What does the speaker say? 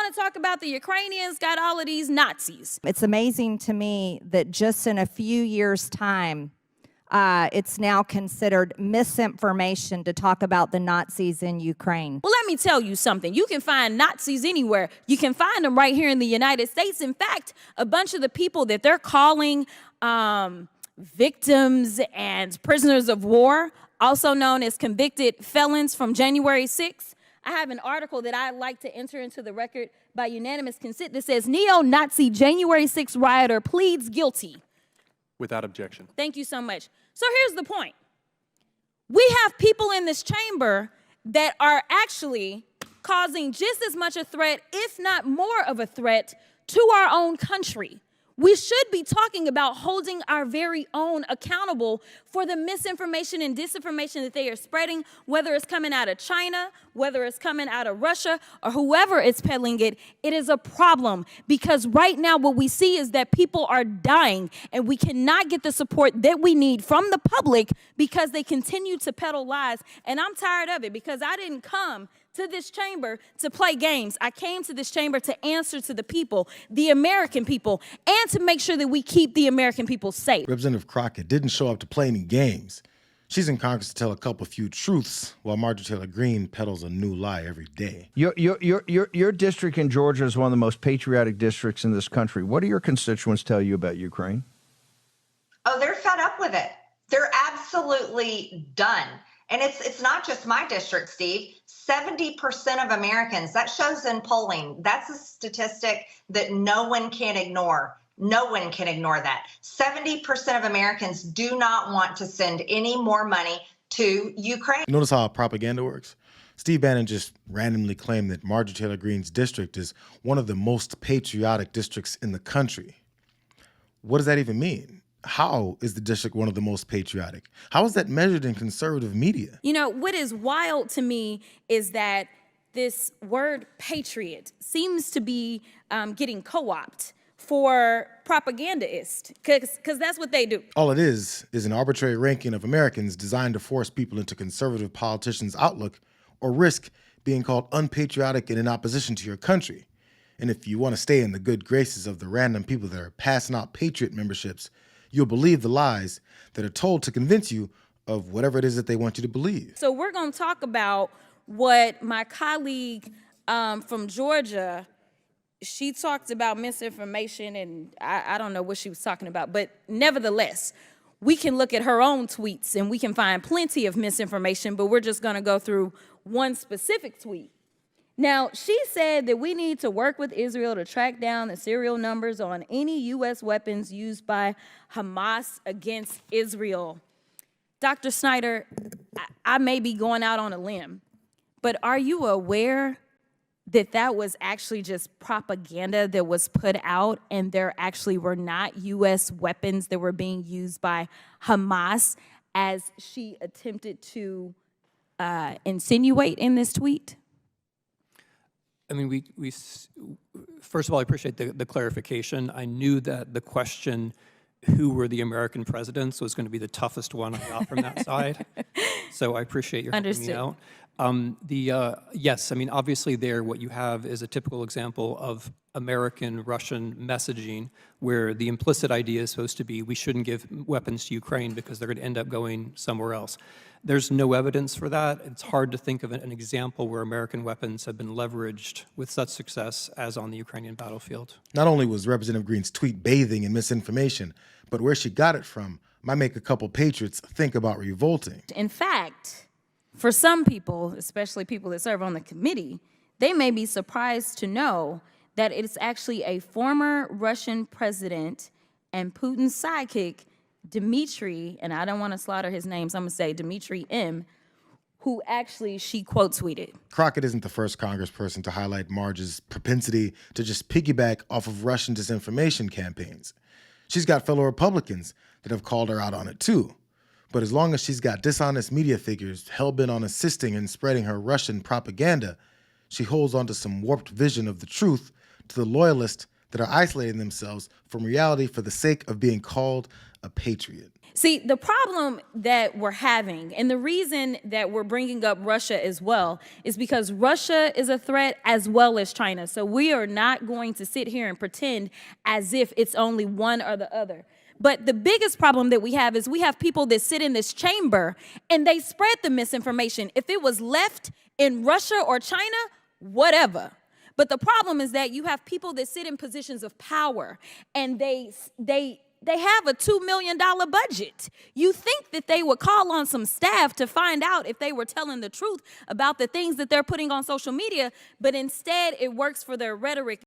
want to talk about the Ukrainians got all of these Nazis. It's amazing to me that just in a few years' time, it's now considered misinformation to talk about the Nazis in Ukraine. Well, let me tell you something. You can find Nazis anywhere. You can find them right here in the United States. In fact, a bunch of the people that they're calling victims and prisoners of war, also known as convicted felons from January 6th. I have an article that I'd like to enter into the record by unanimous consent that says neo-Nazi January 6th rioter pleads guilty. Without objection. Thank you so much. So here's the point. We have people in this chamber that are actually causing just as much a threat, if not more of a threat, to our own country. We should be talking about holding our very own accountable for the misinformation and disinformation that they are spreading, whether it's coming out of China, whether it's coming out of Russia, or whoever is peddling it. It is a problem because right now what we see is that people are dying and we cannot get the support that we need from the public because they continue to peddle lies. And I'm tired of it because I didn't come to this chamber to play games. I came to this chamber to answer to the people, the American people, and to make sure that we keep the American people safe. Representative Crockett didn't show up to play any games. She's in Congress to tell a few truths while Marjorie Taylor Greene peddles a new lie every day. Your district in Georgia is one of the most patriotic districts in this country. What do your constituents tell you about Ukraine? Oh, they're fed up with it. They're absolutely done. And it's not just my district, Steve. 70% of Americans, that shows in polling. That's a statistic that no one can ignore. No one can ignore that. 70% of Americans do not want to send any more money to Ukraine. Notice how propaganda works? Steve Bannon just randomly claimed that Marjorie Taylor Greene's district is one of the most patriotic districts in the country. What does that even mean? How is the district one of the most patriotic? How is that measured in conservative media? You know, what is wild to me is that this word patriot seems to be getting co-opted for propagandists, because that's what they do. All it is an arbitrary ranking of Americans designed to force people into conservative politicians' outlook or risk being called unpatriotic and in opposition to your country. And if you want to stay in the good graces of the random people that are passing out patriot memberships, you'll believe the lies that are told to convince you of whatever it is that they want you to believe. So we're going to talk about what my colleague from Georgia, she talked about misinformation, and I don't know what she was talking about, but nevertheless, we can look at her own tweets and we can find plenty of misinformation, but we're just going to go through one specific tweet. Now, she said that we need to work with Israel to track down the serial numbers on any U.S. weapons used by Hamas against Israel. Dr. Snyder, I may be going out on a limb, but are you aware that that was actually just propaganda that was put out and there actually were not U.S. weapons that were being used by Hamas as she attempted to insinuate in this tweet? I mean, we first of all, I appreciate the clarification. I knew that the question, who were the American presidents, was going to be the toughest one I got from that side. So I appreciate your helping me out. Yes, I mean, obviously there what you have is a typical example of American-Russian messaging where the implicit idea is supposed to be we shouldn't give weapons to Ukraine because they're going to end up going somewhere else. There's no evidence for that. It's hard to think of an example where American weapons have been leveraged with such success as on the Ukrainian battlefield. Not only was Representative Greene's tweet bathing in misinformation, but where she got it from might make a couple patriots think about revolting. In fact, for some people, especially people that serve on the committee, they may be surprised to know that it's actually a former Russian president and Putin's sidekick, Dmitry, and I don't want to slaughter his name, so I'm going to say Dmitry M., who actually she quote tweeted. Crockett isn't the first congressperson to highlight Marge's propensity to just piggyback off of Russian disinformation campaigns. She's got fellow Republicans that have called her out on it too. But as long as she's got dishonest media figures hell-bent on assisting and spreading her Russian propaganda, she holds onto some warped vision of the truth to the loyalists that are isolating themselves from reality for the sake of being called a patriot. See, the problem that we're having, and the reason that we're bringing up Russia as well, is because Russia is a threat as well as China. So we are not going to sit here and pretend as if it's only one or the other. But the biggest problem that we have is we have people that sit in this chamber and they spread the misinformation. If it was left in Russia or China, whatever. But the problem is that you have people that sit in positions of power and they have a $2 million budget. You think that they would call on some staff to find out if they were telling the truth about the things that they're putting on social media, but instead it works for their rhetoric.